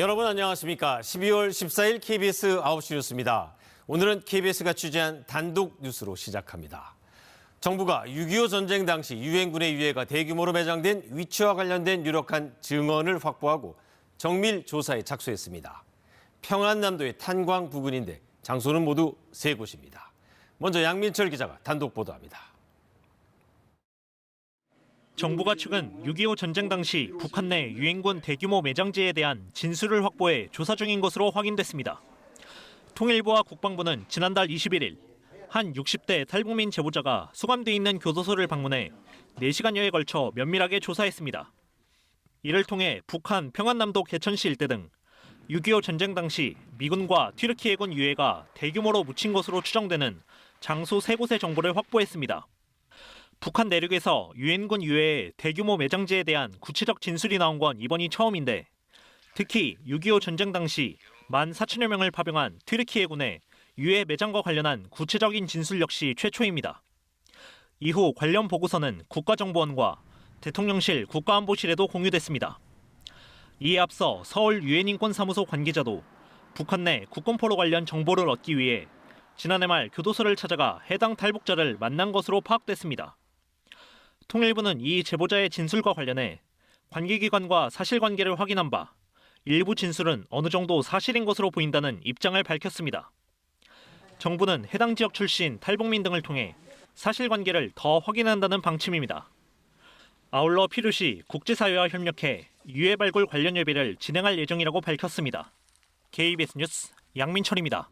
여러분 안녕하십니까? 12월 14일 KBS 9시 뉴스입니다. 오늘은 KBS가 취재한 단독 뉴스로 시작합니다. 정부가 6.25 전쟁 당시 유엔군의 유해가 대규모로 매장된 위치와 관련된 유력한 증언을 확보하고 정밀 조사에 착수했습니다. 평안남도의 탄광 부근인데 장소는 모두 3곳입니다. 먼저 양민철 기자가 단독 보도합니다. 정부가 최근 6.25 전쟁 당시 북한 내 유엔군 대규모 매장지에 대한 진술을 확보해 조사 중인 것으로 확인됐습니다. 통일부와 국방부는 지난달 21일 한 60대 탈북민 제보자가 수감돼 있는 교도소를 방문해 4시간여에 걸쳐 면밀하게 조사했습니다. 이를 통해 북한 평안남도 개천시 일대 등 6.25 전쟁 당시 미군과 튀르키 해군 유해가 대규모로 묻힌 것으로 추정되는 장소 3곳의 정보를 확보했습니다. 북한 내륙에서 유엔군 유해의 대규모 매장지에 대한 구체적 진술이 나온 건 이번이 처음인데 특히 6.25 전쟁 당시 14,000여 명을 파병한 튀르키 해군의 유해 매장과 관련한 구체적인 진술 역시 최초입니다. 이후 관련 보고서는 국가정보원과 대통령실 국가안보실에도 공유됐습니다. 이에 앞서 서울 유엔인권사무소 관계자도 북한 내 국군포로 관련 정보를 얻기 위해 지난해 말 교도소를 찾아가 해당 탈북자를 만난 것으로 파악됐습니다. 통일부는 이 제보자의 진술과 관련해 관계기관과 사실관계를 확인한 바 일부 진술은 어느 정도 사실인 것으로 보인다는 입장을 밝혔습니다. 정부는 해당 지역 출신 탈북민 등을 통해 사실관계를 더 확인한다는 방침입니다. 아울러 필요시 국제사회와 협력해 유해 발굴 관련 예비를 진행할 예정이라고 밝혔습니다. KBS 뉴스 양민철입니다.